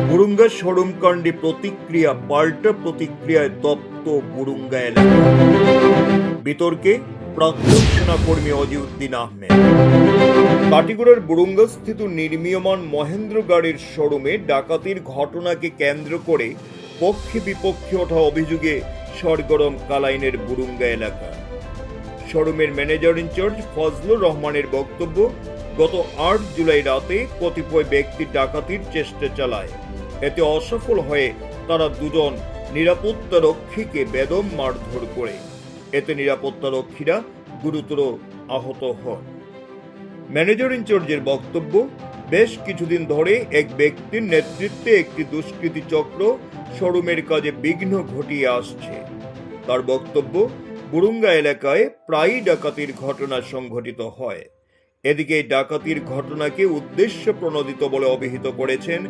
Burunga showroom কাণ্ডে প্রতিক্রিয়া, পাল্টা প্রতিক্রিয়ায় তপ্ত বুরুঙ্গা এলাকা। বিতর্কে প্রাক্তন সেনাকর্মী অজিউদ্দিন আহমেদ। কাটিগড়ার বুরুঙ্গাস্থিত নির্মীয়মান মহেন্দ্র গাড়ির শোরুমে ডাকাতির ঘটনাকে কেন্দ্র করে পক্ষে বিপক্ষে ওঠা অভিযোগে সরগরম কালাইনের বুরুঙ্গা এলাকা। শোরুমের ম্যানেজার ইনচার্জ ফজলুর রহমানের বক্তব্য, গত ৮ জুলাই রাতে কতিপয় ব্যক্তি ডাকাতির চেষ্টা চালায়। এতে অসফল হয়ে তারা দুজন নিরাপত্তা রক্ষীকে বেদম মারধর করে। এতে নিরাপত্তা রক্ষীরা গুরুতর আহত হন। ম্যানেজার ইনচার্জের বক্তব্য, বেশ কিছুদিন ধরে এক ব্যক্তির নেতৃত্বে একটি দুষ্কৃতী চক্র শোরুমের কাজে বিঘ্ন ঘটিয়ে আসছে। তার বক্তব্য, বুরুঙ্গা এলাকায় প্রায়ই ডাকাতির ঘটনা সংঘটিত হয়। এদিকে এই ডাকাতির ঘটনাকে উদ্দেশ্য প্রণোদিত বলে অভিহিত করেছেন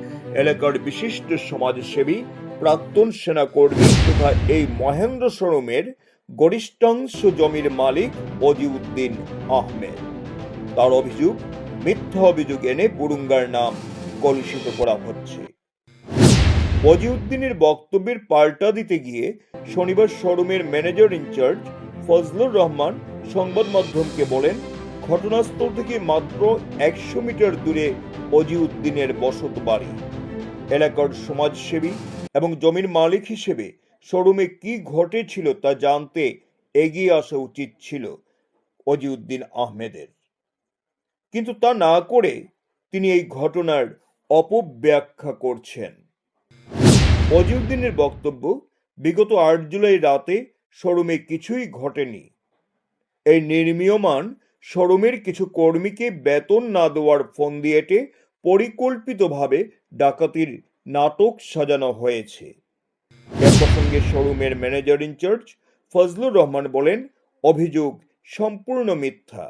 এলাকার বিশিষ্ট সমাজসেবী, প্রাক্তন সেনাকর্মী তথা এই মহেন্দ্র শোরুমের গরিষ্ঠাংশ জমির মালিক অজিউদ্দিন আহমেদ। তার অভিযোগ, মিথ্যা অভিযোগ এনে বুরুঙ্গার নাম কলুষিত করা হচ্ছে। অজিউদ্দিনের বক্তব্যের পাল্টা দিতে গিয়ে শনিবার শোরুমের ম্যানেজার ইনচার্জ ফজলুর রহমান সংবাদ মাধ্যমকে বলেন, ঘটনাস্থল থেকে মাত্র ১০০ মিটার দূরে অজিউদ্দিনের বসত বাড়ি। এলাকার সমাজসেবী এবং জমির মালিক হিসেবে শোরুমে কি ঘটেছিল তা জানতে এগিয়ে আসা উচিত ছিল অজিউদ্দিন আহমেদের, কিন্তু তা না করে তিনি এই ঘটনার অপব্যাখ্যা করছেন। অজিউদ্দিনের বক্তব্য, বিগত ৮ জুলাই রাতে শোরুমে কিছুই ঘটেনি। এই নির্মীয়মান শোরুমের কিছু কর্মীকে বেতন না দেওয়ার ফন্দিয়েটে পরিকল্পিতভাবে ডাকাতির নাটক সাজানো হয়েছে। এ প্রসঙ্গে শোরুমের ম্যানেজার ইনচার্জ ফজলুর রহমান বলেন, অভিযোগ সম্পূর্ণ মিথ্যা।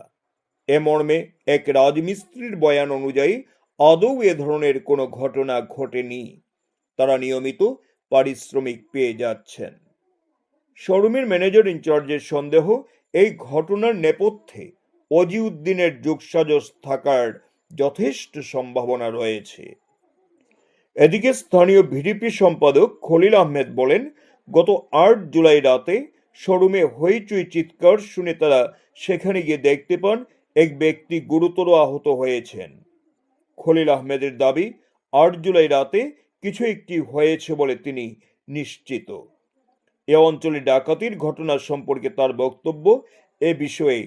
এ মর্মে এক রাজমিস্ত্রির বয়ান অনুযায়ী আদৌ এ ধরনের কোনো ঘটনা ঘটেনি। তারা নিয়মিত পারিশ্রমিক পেয়ে যাচ্ছেন। শোরুমের ম্যানেজার ইনচার্জের সন্দেহ, এই ঘটনার নেপথ্যে অজিউদ্দিনের যোগসাজশ থাকার যথেষ্ট সম্ভাবনা রয়েছে। এদিকে স্থানীয় ভিডিপি সম্পাদক খলিল আহমেদ বলেন, গত ৮ জুলাই রাতে শোরুমে হইচই চিৎকার শুনে তারা সেখানে গিয়ে দেখতে পান এক ব্যক্তি গুরুতর আহত হয়েছেন। খলিল আহমেদের দাবি, ৮ জুলাই রাতে কিছু একটি হয়েছে বলে তিনি নিশ্চিত। এ অঞ্চলে ডাকাতির ঘটনা সম্পর্কে তার বক্তব্য, এ বিষয়ে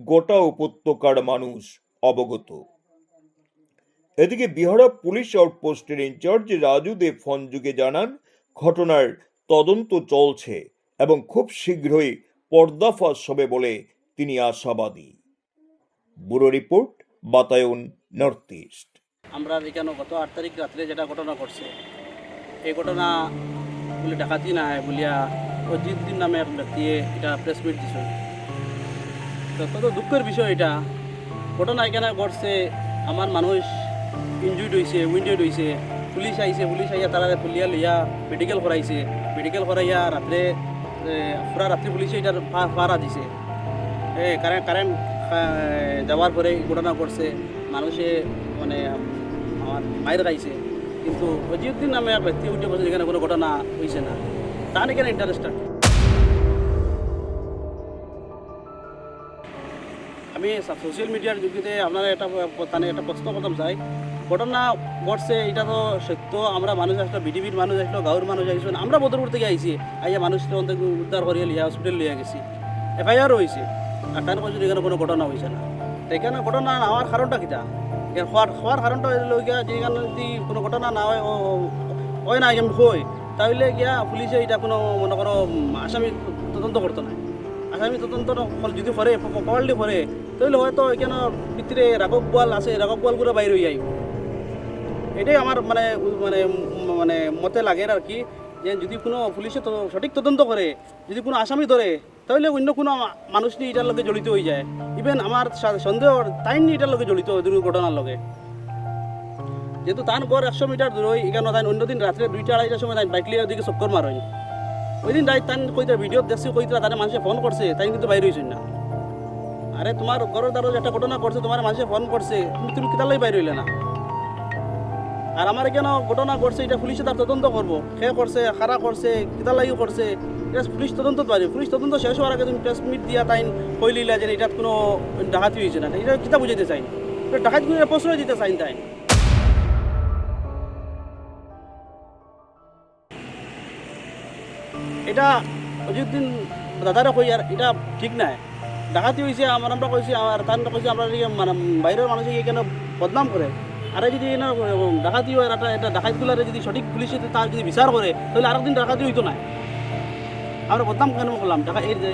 গোটা উপত্যকার মানুষ অবগত। এদিকে বিহারা পুলিশ আউটপোস্টের ইনচার্জ রাজু দে ফোনযোগে জানান, ঘটনার তদন্ত চলছে এবং খুব শীঘ্রই পর্দাফাশ হবে বলে তিনি আশাবাদী। Bureau report, Batayan, North East. আমরা এখানে গত ৮ তারিখ রাত্রে যেটা ঘটনা ঘটছে, এই ঘটনা বলে ডাকাতি না হয় বলিয়া অজিউদ্দিন নামে এক ব্যক্তি এটা প্রেস মিট দিছে। তত দুঃখের বিষয়, এটা ঘটনা এখানে ঘটছে, আমার মানুষ ইনজুর্ড হয়েছে, উইন্ডেড হয়েছে, পুলিশ আইয়া তারা পুলিয়া লইয়া মেডিকেল করাইয়া রাত্রে পুরা রাত্রি পুলিশে এটার পাহারা দিছে। কারেন্ট যাওয়ার পরে ঘটনা ঘটছে, মানুষে মানে আমার মায়ের খাইছে, কিন্তু অজিউদ্দিন নামে এক ব্যক্তি উঠে বসে এখানে কোনো ঘটনা হয়েছে না। তার এখানে ইন্টারেস্ট। আমি সোশ্যাল মিডিয়ার যুগে আপনারা একটা প্রশ্ন করতাম চাই, ঘটনা ঘটছে এটা তো সত্য। আমরা মানুষ আসলো, বিডিবির মানুষ আসলো, গাঁৱৰ মানুষ আসলো, আমরা বদরপুর থেকে আইছি, আইয়া মানুষ উদ্ধার করিয়া লিয়া হসপিটাল লিয়া গেছি, এফআইআরও হয়েছে। আর তার পর এখানে কোনো ঘটনা হয়েছে না। এখানে ঘটনা না হওয়ার কারণটা কিটা? হওয়ার কারণটা হইল গিয়া, যেখানে যদি কোনো ঘটনা না হয় না এমন হয়, তাহলে গিয়া পুলিশে এটা কোনো মনে করো আসামি তদন্ত করতো না। আসামি তদন্ত যদি করে প্রপারলি করে, তাহলে হয়তো এখানে ভিতরে রাঘব বোয়াল আছে, রাঘব বোয়ালগুলো বাইরে হয়ে যাই। এটাই আমার মানে মানে মানে মতে লাগে আর কি, যে যদি কোনো পুলিশে সঠিক তদন্ত করে, যদি কোনো আসামি ধরে, তাহলে অন্য কোনো মানুষ নিয়ে এটার লগে জড়িত হয়ে যায়। ইভেন আমার সন্দেহ তাই নিয়ে এটার লগে জড়িত দুর্ঘটনার লগে, যেহেতু তার ঘর ১০০ মিটার দূর হয়। এখানে তাই অন্যদিন রাত্রে ২টা-২.৫টার সময় তাই বাইক লিয়ে ওদিকে চক্কর মার হয়। ওই দিন রাত তাই কইতে ভিডিও দেখছি, কইতে তাদের মানুষে ফোন করছে, তাই কিন্তু বাইরে হয়েছেন না। আরে তোমার ঘরের দ্বারা একটা ঘটনা করছে, তোমার মানুষে ফোন করছে, তুমি কিতার লাগে বাইরে হইলে না? আর আমার এখানে ঘটনা ঘটছে, এটা পুলিশে তার তদন্ত করবো, সে করছে, খারা করছে, কিতার লাগি করছে, এটা পুলিশ তদন্ত পারি। পুলিশ তদন্ত শেষ হওয়ার আগে তুমি প্রেস মিট দিয়া তাই কইলিলা যে এটাত কোনো ডাকাতি হয়েছে না, এটা কিতা বুঝাইতে চাই, ডাকাতি করে প্রশ্রয় দিতে চাই তাই। এটা অযুদ্দিন দাদারা কই আর এটা ঠিক নাই, ডাকাতি হয়েছে আমরা কইছি, আর তার কইছে আমরা মানে বাইরের মানুষ এখানে বদনাম করে। আর যদি ডাকাতি হয়, এটা ডাকাতগুলারে যদি সঠিক পুলিশে তার যদি বিচার করে, তাহলে আরেকদিন ডাকাতি হইতো না। আমরা বদনাম কেন করলাম,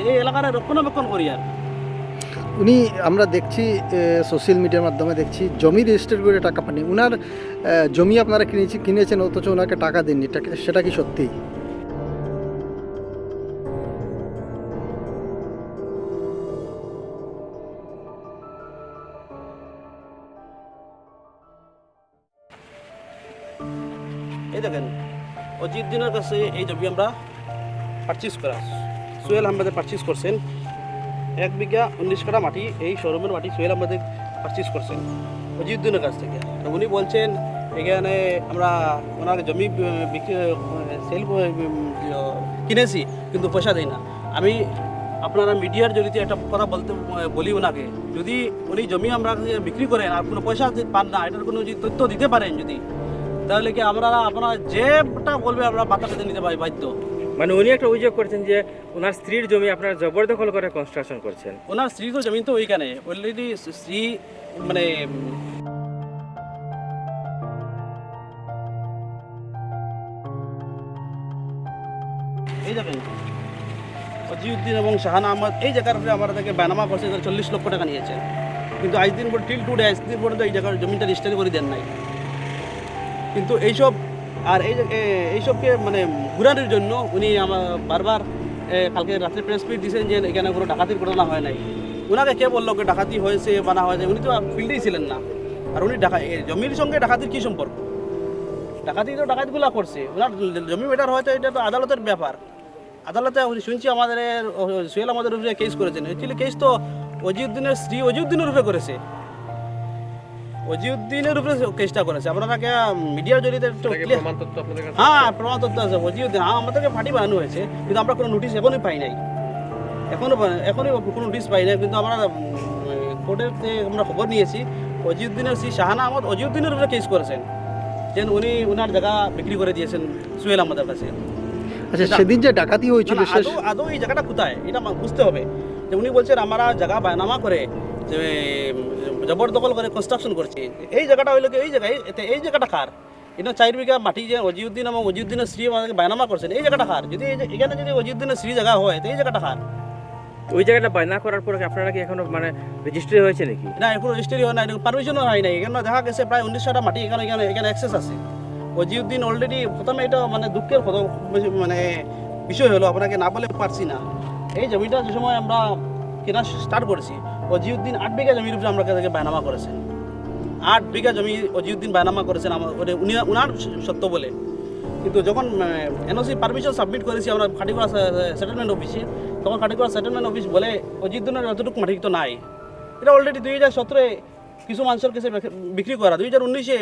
এই এলাকার রক্ষণাবেক্ষণ করি। আর উনি আমরা দেখছি সোশ্যাল মিডিয়ার মাধ্যমে দেখছি জমি রেজিস্টার করে টাকা পাননি, উনার জমি আপনারা কিনেছেন অথচ ওনাকে টাকা দেননি, সেটা কি সত্যি? এই দেখেন অজিউদ্দিনের কাছে এই জমি আমরা পারচেস করা, সোহেল আহমেদে পারচেস করছেন 1 বিঘা 19 কাঠা মাটি, এই শোরুমের মাটি সোহেল আহমেদে পারচেস করছেন অজিউদ্দিনের কাছ থেকে। আর উনি বলছেন এখানে আমরা ওনার জমি বিক্রি সেল কিনেছি কিন্তু পয়সা দেই না। আমি আপনারা মিডিয়ার জরিতে একটা কথা বলি ওনাকে, যদি উনি জমি আমরা বিক্রি করেন আর কোনো পয়সা পান না, এটার কোনো যদি তথ্য দিতে পারেন যদি, তাহলে কি আপনারা যেটা বলবে আমরা বাতা পেতে নিতে পারি বাধ্য। মানে উনি একটা অভিযোগ করছেন যে ওনার স্ত্রীর জমি আপনারা জবরদখল করে কনস্ট্রাকশন করছেন। ওনার স্ত্রী তো জমি তো ওইখানে অলরেডি স্ত্রী মানে এই যাবেন অজিউদ্দিন এবং শাহানা আহমদ এই জায়গার উপরে আমার থেকে বায়নামা করছে, 40 লক্ষ টাকা নিয়েছে, কিন্তু আজ দিন পর টিল 2 ডে আজ দিন পর্যন্ত এই জায়গার জমিটা রেজিস্ট্রি করে দেন নাই। কিন্তু এইসব আর এইসবকে মানে ঘুরানোর জন্য উনি আমার বারবার কালকে রাত্রে প্রেস মিট দিয়েছেন যে এখানে কোনো ডাকাতির ঘটনা হয় নাই। ওনাকে কে বললো যে ডাকাতি হয়েছে বা না হয়েছে, উনি তো ফিল্ডেই ছিলেন না। আর উনি জমির সঙ্গে ডাকাতির কী সম্পর্ক? ডাকাতি তো ডাকাতগুলা করছে, ওনার জমি মেটার হয়তো এটা তো আদালতের ব্যাপার। আদালতে শুনছি আমাদের সোহেল আমাদের উপরে কেস করেছেন, অ্যাকচুয়ালি কেস তো অজিউদ্দিনের স্ত্রী অজিউদ্দিনের উপরে করেছে, অজিউদ্দিনের উপরে কেসটা করেছে। আপনারা মিডিয়ার জরিতে হ্যাঁ প্রমাণ তথ্য আছে অজিউদ্দিন, হ্যাঁ আমাদেরকে ফাটি বানানো হয়েছে, কিন্তু আমরা কোনো নোটিশ এখনই পাই নাই, এখনই কোনো নোটিশ পাই নাই। কিন্তু আমরা কোর্টের আমরা খবর নিয়েছি অজিউদ্দিনের স্ত্রী শাহানা আহমদ অজিউদ্দিনের উপরে কেস করেছেন, যে উনি ওনার জায়গা বিক্রি করে দিয়েছেন সোহেল আহমদের কাছে। আচ্ছা, সেদিন যে ডাকাতি হয়েছিল আদৌ এই জায়গাটা কোথায় এটা বুঝতে হবে। যে উনি বলছেন আমরা জায়গা বায়নামা করে যে জবরদখল করে কনস্ট্রাকশন করছি, এই জায়গাটা হইলো এই জায়গায়, এই জায়গাটা কার? এটা 4 বিঘা মাটি যে অজিউদ্দিন এবং অজিউদ্দিনের স্ত্রী আমাদেরকে বায়নামা করছেন, এই জায়গাটা কার? যদি এখানে যদি অজিউদ্দিনের স্ত্রী জায়গা হয় তো এই জায়গাটা কার? ওই জায়গাটা বায়না করার পরে আপনারা কি এখনো মানে রেজিস্ট্রি হয়েছে নাকি? না, এখন রেজিস্ট্রি হয় না, পারমিশনও হয় নাই। এখানে দেখা গেছে প্রায় 1900টা মাটি এখানে অ্যাক্সেস আছে। অজিউদ্দিন অলরেডি প্রথমে এটা মানে দুঃখের মানে বিষয় হলো, আপনাকে না বলে পারছি না। এই জমিটা যে সময় আমরা কেনা স্টার্ট করেছি, অজিউদ্দিন 8 বিঘা জমির উপরে আমরা তাদেরকে বায়নামা করেছেন। 8 বিঘা জমি অজিউদ্দিন বায়নামা করেছেন উনার সত্য বলে। কিন্তু যখন এনওসি পারমিশন সাবমিট করেছি আমরা খাটিগড়া সেটেলমেন্ট অফিসে, তখন খাটিগড়া সেটেলমেন্ট অফিস বলে অজিউদ্দিনের যতটুকু মাটি তো নাই, এটা অলরেডি 2017 কিছু মানুষের কাছে বিক্রি করা, 2019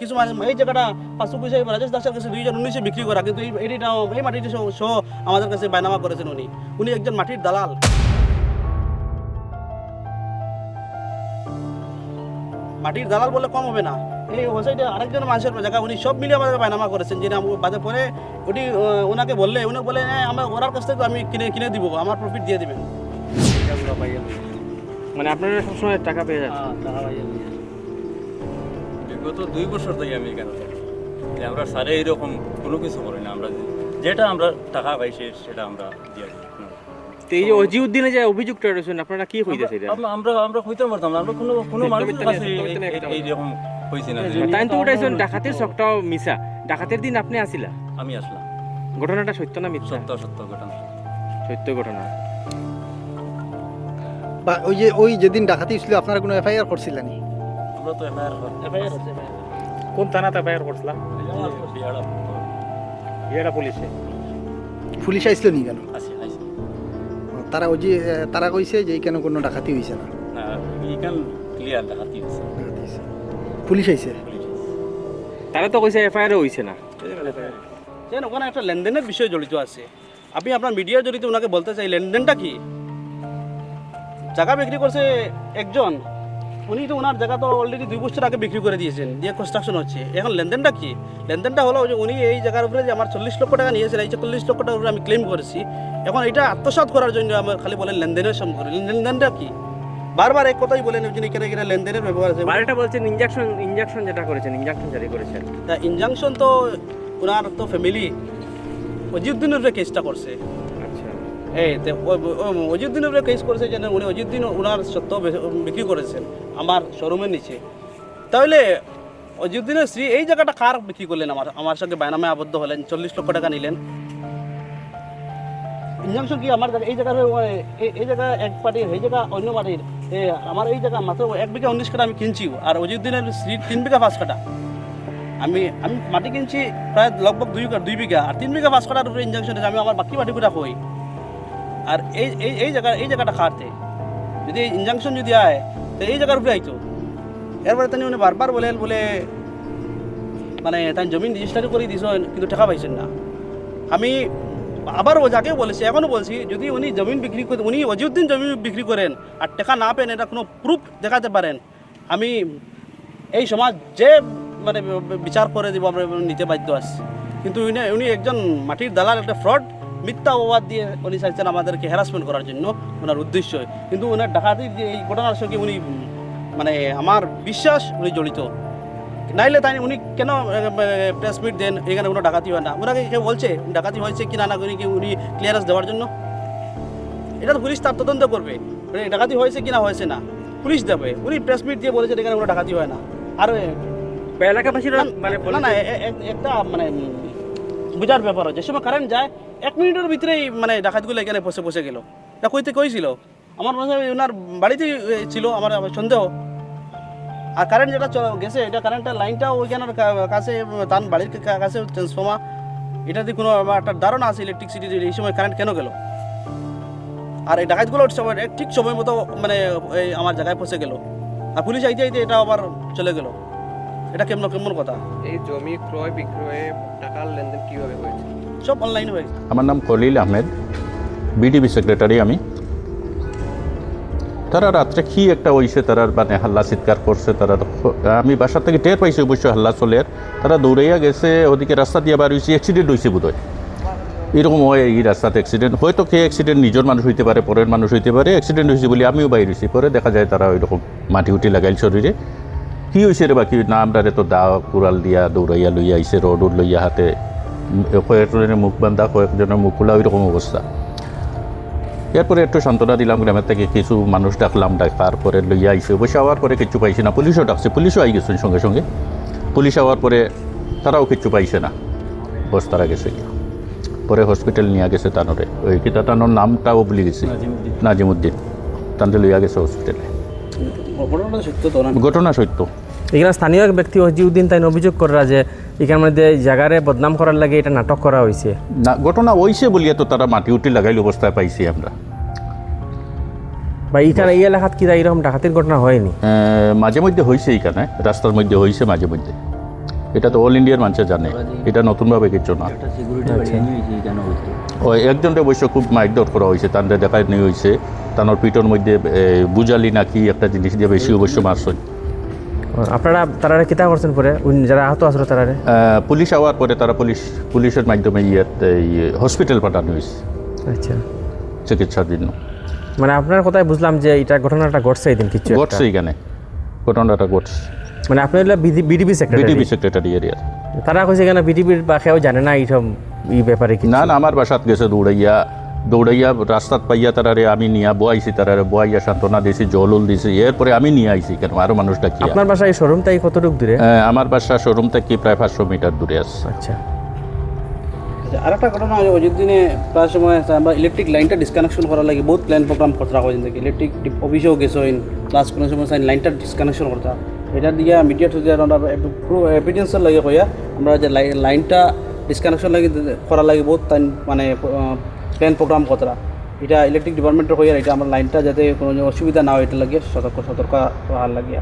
কিছু এই জায়গাটা পাঁচশো পয়সা রাজেশ দাসের কাছে 2019 বিক্রি করা, কিন্তু এই মাটিটি সহ আমাদের কাছে বায়নামা করেছেন উনি একজন মাটির দালাল। মাটির দালাল বলে কম হবে না, এই হোসাইডে আরেকজন মানুষের জায়গা উনি সব মিলিয়ে আমাদের বায়নামা করেছেন। যে বাদে পরে উনি ওনাকে বললে উনি বলে আমার ওনার কাছ থেকে আমি কিনে দিব, আমার প্রফিট দিয়ে দেবেন। মানে আপনারা সবসময় টাকা পেয়ে যান? টাকা পাই যাবেন। বিগত 2 বছর থেকে আমি এখানে থাকি, আমরা স্যারে এইরকম কোনো কিছু করি না, আমরা যেটা আমরা টাকা পাইছি সেটা আমরা দিয়ে দিই। তো এই যে অজিউদ্দিনে যে অভিযুক্ত রয়েছেন আপনারা কি হইতেছে এটা? আমরা হইতে পারতাম না, আমরা কোনো মানুষের কাছে এইরকম হইছি না। তাই তো উঠাইছেন ডাকাতের শখটাও মিছা, ডাকাতের দিন আপনি আসিলা? আমি আসলাম। ঘটনাটা সত্য না মিথ্যা? সত্য ঘটনা। সত্য ঘটনা। বা ওই যেদিন ডাকাতি ছিল আপনারা কোনো এফআইআর করছিলেন? আমরা তো এফআইআর আছে। কোন থানাতে এফআইআর করছিলাম? বিয়াড়া পুলিশে। পুলিশ আইছিল নি কেন? আছে তারা কইছে যে এখানে কোনো ডাকাতি হয়েছে না। এইখান ক্লিয়ার ডাকাতি হয়েছে। পুলিশ আইছে। তাই তারা তো কইছে এফআইআর হইছে না। যেন ওখানে একটা লেনদেনের বিষয় জড়িত আছে। আমি আপনার মিডিয়া জড়িত ওনাকে বলতে চাই লেনদেনটা কি। জায়গা বিক্রি করছে একজন, উনি তো ওনার জায়গা তো অলরেডি 2 বছর আগে বিক্রি করে দিয়েছেন, দিয়ে কনস্ট্রাকশন হচ্ছে। এখন লেনদেনটা কি? লেনদেনটা হলো যে উনি এই জায়গার উপরে যে আমার 40 লক্ষ টাকা নিয়েছেন, এই 40 লক্ষ টাকার উপরে আমি ক্লেম করেছি। এখন এটা আত্মসাৎ করার জন্য আমার খালি বলেন লেনদেনের সম্পর্কে। লেনদেনটা কি? বারবার এক কথাই বলেন যে এখানে লেনদেনের ব্যবহার আছে। বারোটা বলছেন ইনজেকশন যেটা করেছেন, ইনজেকশন জারি করেছেন। তা ইনজাংশন তো ওনার তো ফ্যামিলি অজিউদ্দিনের উপরে কেসটা করছে। আচ্ছা, এই অজিউদ্দিনের উপরে কেস করেছে, যেন উনি অজিউদ্দিন ওনার সত্য বিক্রি করেছেন আমার শোরুমের নিচে। তাহলে অজিউদ্দিনের স্ত্রী এই জায়গাটা কার বিক্রি করলেন? আমার সঙ্গে বায়নামে আবদ্ধ হলেন, 40 লক্ষ টাকা নিলেন। ইনজাংশন কি আমার এই জায়গার এই জায়গা এক পার্টির, এই জায়গা অন্য পার্টির। আমার এই জায়গা মাত্র 1 বিঘা 19 কাঠা আমি কিনছি, আর অজিউদ্দিনের স্ত্রী 3 বিঘা 5 কাঠা। আমি মাটি কিনছি প্রায় লগভগ 2 বিঘা, আর 3 বিঘা 5 কাঠার উপরে ইনজাংশন আছে। আমি আমার বাকি মাটিগুলা হই। আর এই জায়গাটা খাটতে যদি ইনজাংশন যদি আয়, তো এই জায়গার উপরে আইতো। এরপরে তাই উনি বারবার বলে মানে তাই জমিন রেজিস্ট্রি করে দিয়েছ, কিন্তু টাকা পাইছেন না। আমি আবারও যাকে বলেছি, এখনও বলছি, যদি উনি জমিন বিক্রি করে, উনি অজিউদ্দিন জমি বিক্রি করেন আর টাকা না পেন, এটা কোনো প্রুফ দেখাতে পারেন, আমি এই সমাজ যে মানে বিচার করে দিব, আমরা নিতে বাধ্য আছি। কিন্তু উনি একজন মাটির দালাল, একটা ফ্রড, মিথ্যা অপবাদ দিয়ে উনি চাইছেন আমাদেরকে হ্যারাসমেন্ট করার জন্য, ওনার উদ্দেশ্য। কিন্তু ওনার ডাকাতির যে এই ঘটনার সঙ্গে উনি মানে আমার বিশ্বাস উনি জড়িত। নাইলে তাই উনি কেন প্রেস মিট দেন এখানে কোনো ডাকাতি হয় না? ওনাকে কেউ বলছে ডাকাতি হয়েছে কি না না উনি ক্লিয়ারেন্স দেওয়ার জন্য? এটা তো পুলিশ তার তদন্ত করবে, ডাকাতি হয়েছে কি না হয়েছে না পুলিশ দেবে। উনি প্রেস মিট দিয়ে বলেছেন এখানে কোনো ডাকাতি হয় না। আর এলাকাবাসীরা মানে না একটা মানে বোঝার ব্যাপার, যে সময় কারেন্ট যায় 1 মিনিটের ভিতরেই মানে ডাকাতগুলো এখানে বসে গেল। এটা কইছিল আমার মনে হয় ওনার বাড়িতেই ছিল, আমার সন্দেহ। আর কারেন্ট যেটা গেছে, এটা কারেন্টের লাইনটাও ওইখানের কাছে, তার বাড়ির কাছে ট্রান্সফর্মার। এটাতে কোনো একটা ধারণা আছে ইলেকট্রিসিটির, এই সময় কারেন্ট কেন গেল? আর এই ডাকাতগুলো ঠিক সময় মতো মানে এই আমার জায়গায় পৌঁছে গেল, আর পুলিশ আইতে এটা আবার চলে গেল। এটা কেমন কথা? এই জমি ক্রয় বিক্রয়ে টাকার লেনদেন কিভাবে হয়েছে? সব অনলাইনে হয়েছে। আমার নাম খলিল আহমেদ, বিডিবি সেক্রেটারি আমি। তারা রাত্রে কি একটা হয়েছে, তারা মানে হাল্লা চিৎকার করছে। তারা আমি বাসা থেকে টের পাইছি অবশ্যই হাল্লা চলে। তারা দৌড়াইয়া গেছে, ওদিকে রাস্তা দিয়ে বার হয়েছে, অ্যাক্সিডেন্ট হয়েছে বোধ হয়। এরকম হয় এই রাস্তাতে অ্যাক্সিডেন্ট। হয়তো কে অ্যাক্সিডেন্ট নিজের মানুষ হইতে পারে, পরের মানুষ হইতে পারে। অ্যাক্সিডেন্ট হয়েছে বলে আমিও বাইর হয়েছি। পরে দেখা যায় তারা ওই রকম মাটি উটি লাগাইল শরীরে। কী হয়েছে রে বাকি না, আমরা তো দা কুড়াল দিয়া দৌড়াইয়া লইয়া আইসে, রড লইয়া হাতে, কয়েকজনের মুখ বান্ধা, কয়েকজনের মুখ খোলা, ওই রকম অবস্থা। এরপরে একটু সান্ত্বনা দিলাম, গ্রামের থেকে কিছু মানুষ ডাকলাম, ডাকার পরে লইয়া আইসে। অবশ্য আওয়ার পরে কিচ্ছু পাইছে না, পুলিশও ডাকছে, পুলিশও আই গেছেন সঙ্গে সঙ্গে। পুলিশ আওয়ার পরে তারাও কিচ্ছু পাইছে না, বস তারা গেছে। পরে হসপিটাল নিয়ে গেছে তানরে, ওই কিতা তানোর নামটাও ভুলে গেছি, নাজিমুদ্দিন। তানরে লইয়া গেছে হসপিটালে। ঘটনা সত্য। এখানে স্থানীয় এক ব্যক্তি অজিউদ্দিন তাই অভিযোগ করা যে এখানের মধ্যে জায়গারে বদনাম করার লাগে এটা নাটক করা হয়েছে। না, ঘটনা হয়েছে বলিয়া তো তারা মাটি উটি লাগাইল অবস্থায় পাইছি আমরা। বা এখানে এই এলাকাত কি এরকম ডাকাতির ঘটনা হয়নি? মাঝে মধ্যে হয়েছে, এইখানে রাস্তার মধ্যে হয়েছে মাঝে মধ্যে। এটা তো অল ইন্ডিয়ার মানুষে জানে, এটা নতুনভাবে কিছু না। ওই একজনটা অবশ্য খুব মারধর করা হয়েছে, তানরে দেখাই নিয়ে হয়েছে। তানোর পিঠের মধ্যে বুঝালি নাকি একটা জিনিস দিয়ে বেশি অবশ্য মারছেন। আপনারা তারা কিতা করছেন পরে যারা আহত আসলো তারা? পুলিশ আওয়ার পরে তারা পুলিশের মাধ্যমে হসপিটাল পাঠানো হয়েছে। আচ্ছা, চিকিৎসার জন্য। মানে আপনার কথাই বুঝলাম যে এটা ঘটনাটা ঘটছে এদিন কিছু ঘটছে এখানে, ঘটনাটা ঘটছে। মানে আপনি বিডিবি সেক্রেটারি এরিয়ার। তারা কইছে এখানে বিডিবির বা কেউ জানে না এইসব এই ব্যাপারে কি? না, আমার বাসাত গেছে দৌড়াইয়া রাস্তাত পাইয়া তারারে আমি নিয়ে বয়াইছি, তারারে বয়াইয়া সান্ত্বনা দিয়েছি, জল দিয়েছি। এরপরে আমি নিয়ে আইছি, কেন আরো মানুষ ডাকি। আপনার বাসা এই শোরুম তাই কতটুকু দূরে? আমার বাসা শোরুম থেকে প্রায় 500 মিটার দূরে আছে। আচ্ছা, আর একটা ঘটনা অযোধ্যা প্রায় সময় আমরা ইলেকট্রিক লাইনটা ডিসকানেকশন করার লাগে বহুত প্ল্যান প্রোগ্রাম করতে হয়। ইলেকট্রিক অফিসেও গেছে, প্লাস কোনো সময় লাইনটা ডিসকানেকশন করতে। এটা দিয়ে মিডিয়া থ্রু এভিডেন্সের লাগে কইয়া আমরা যে লাইনটা ডিসকানেকশন লাগে করার লাগে বহুত মানে প্ল্যান প্রোগ্রাম করতে। এটা ইলেকট্রিক ডিপার্টমেন্টের কইয়া এটা আমার লাইনটা যাতে কোনো অসুবিধা না হয় এটা লাগে সতর্ক রাখার লাগিয়া।